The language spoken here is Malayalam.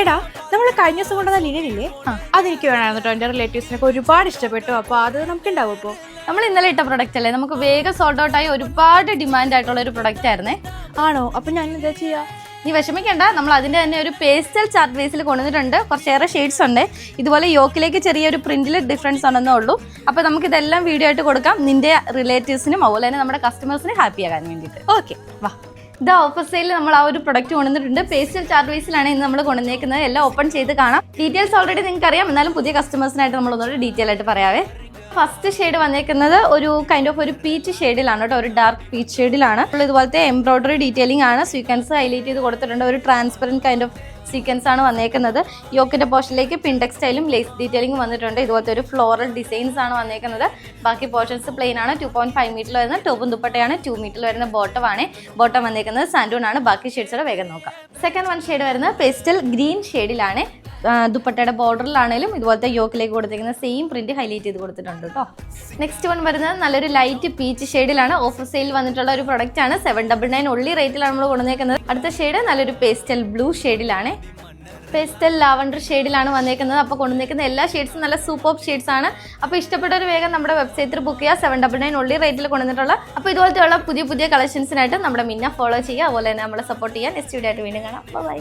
എടാ നമ്മൾ കഴിഞ്ഞ ദിവസം കൊണ്ടുവന്ന ലിനനില്ലേ അതെനിക്ക് വേണമായിരുന്നു കേട്ടോ. എൻ്റെ റിലേറ്റീവ്സിനൊക്കെ ഒരുപാട് ഇഷ്ടപ്പെട്ടു. അപ്പോൾ അത് നമുക്ക് ഉണ്ടാവും. ഇപ്പോൾ നമ്മൾ ഇന്നലെ ഇട്ട പ്രൊഡക്റ്റ് അല്ലേ, നമുക്ക് വേഗം സോൾട്ട് ഔട്ട് ആയി ഒരുപാട് ഡിമാൻഡ് ആയിട്ടുള്ള ഒരു പ്രൊഡക്റ്റ് ആയിരുന്നേ. ആണോ? അപ്പം ഞാൻ എന്താ ചെയ്യാ? നീ വിഷമിക്കേണ്ട, നമ്മൾ അതിൻ്റെ തന്നെ ഒരു പേസ്റ്റൽ ചാർട്ട് ബേസിൽ കൊണ്ടുവന്നിട്ടുണ്ട്. കുറച്ചേറെ ഷെയ്ഡ്സ് ഉണ്ട്. ഇതുപോലെ യോക്കിലേക്ക് ചെറിയൊരു പ്രിന്റിൽ ഡിഫറൻസ് ഉണ്ടെന്നേ ഉള്ളൂ. അപ്പോൾ നമുക്ക് ഇതെല്ലാം വീഡിയോ ആയിട്ട് കൊടുക്കാം, നിന്റെ റിലേറ്റീവ്സിനും അതുപോലെ തന്നെ നമ്മുടെ കസ്റ്റമേഴ്സിനും ഹാപ്പി ആകാൻ വേണ്ടിയിട്ട്. ഓക്കെ വാ. ഇത് ഓഫർ സെയിൽ നമ്മൾ ആ ഒരു പ്രൊഡക്റ്റ് കൊണ്ടുവന്നിട്ടുണ്ട്. പേസ്റ്റൽ ചാർട്ട് ബേസിലാണ് ഇന്ന് നമ്മൾ കൊണ്ടുവന്നേക്കുന്നത്. എല്ലാം ഓപ്പൺ ചെയ്ത് കാണാം. ഡീറ്റെയിൽസ് ഓൾറെഡി നിങ്ങൾക്ക് അറിയാം, എന്നാലും പുതിയ കസ്റ്റമേഴ്സിനായിട്ട് നമ്മൾ ഒന്നുകൂടി ഡീറ്റെയിൽ ആയിട്ട് പറയാവേ. ഫസ്റ്റ് ഷെയ്ഡ് വന്നേക്കുന്നത് ഒരു കൈൻഡ് ഓഫ് ഒരു പീച്ച് ഷെയ്ഡിലാണ് കേട്ടോ, ഒരു ഡാർക്ക് പീച്ച് ഷെയ്ഡിലാണ്. ഇതുപോലത്തെ എംബ്രോയിഡറി ഡീറ്റെയിലിംഗ് ആണ്, സ്വീക്വൻസ് ഹൈലൈറ്റ് ചെയ്ത് കൊടുത്തിട്ടുണ്ട്. ഒരു ട്രാൻസ്പെറൻറ്റ് കൈൻഡ് ഓഫ് സീക്വൻസ് ആണ് വന്നേക്കുന്നത്. യോക്കിന്റെ പോർഷനിലേക്ക് പിൻ ടെക്സ്റ്റൈലും ലേസ് ഡീറ്റെയിലിംഗ് വന്നിട്ടുണ്ട്. ഇതുപോലത്തെ ഒരു ഫ്ലോറൽ ഡിസൈൻസ് ആണ് വന്നേക്കുന്നത്. ബാക്കി പോർഷൻസ് പ്ലെയിൻ ആണ്. 2.5 മീറ്റർ വരുന്ന ടോപ്പും ദുപ്പട്ടയാണ്. 2 മീറ്റർ വരുന്ന ബോട്ടം ആണ്. ബോട്ടം വന്നേക്കുന്നത് സാൻഡൂൺ ആണ്. ബാക്കി ഷെയ്ഡ്സോടെ വേഗം നോക്കാം. സെക്കൻഡ് വൺ ഷെയ്ഡ് വരുന്നത് പേസ്റ്റൽ ഗ്രീൻ ഷെയ്ഡിലാണ്. ദുപ്പട്ടയുടെ ബോർഡറിലാണെങ്കിലും ഇതുപോലത്തെ യോക്കിലേക്ക് കൊടുത്തിരിക്കുന്ന സെയിം പ്രിന്റ് ഹൈലൈറ്റ് ചെയ്ത് കൊടുത്തിട്ടുണ്ട് കേട്ടോ. നെക്സ്റ്റ് വൺ വരുന്നത് നല്ലൊരു ലൈറ്റ് പീച്ച് ഷെയ്ഡിലാണ്. ഓഫർ സെയിൽ വന്നിട്ടുള്ള ഒരു പ്രൊഡക്റ്റ് ആണ്. 799 ഉള്ളി റേറ്റിലാണ് നമ്മൾ കൊണ്ടുവന്നേക്കുന്നത്. അടുത്ത ഷെയ്ഡ് നല്ലൊരു പേസ്റ്റൽ ബ്ലൂ ഷെയ്ഡിലാണ്. പേസ്റ്റൽ ലാവണ്ടർ ഷെയ്ഡിലാണ് വന്നേക്കുന്നത്. അപ്പോൾ കൊണ്ടുവന്നേക്കുന്ന എല്ലാ ഷെയ്ഡ്സും നല്ല സൂപ്പർ ഷെയ്ഡ്സ് ആണ്. അപ്പോൾ ഇഷ്ടപ്പെട്ടൊരു വേഗം നമ്മുടെ വെബ്സൈറ്റിൽ ബുക്ക് ചെയ്യുക. 799 ഉള്ളി റേറ്റിൽ കൊണ്ടുവന്നിട്ടുള്ള അപ്പോൾ ഇതുപോലത്തെയുള്ള പുതിയ പുതിയ കളക്ഷൻസിനായിട്ട് നമ്മുടെ മിന്ന ഫോളോ ചെയ്യുക. അതുപോലെ തന്നെ നമ്മളെ സപ്പോർട്ട് ചെയ്യാൻ നെക്സ്റ്റ് വീഡിയോ ആയിട്ട് വീണ്ടും കാണാം. ബൈ.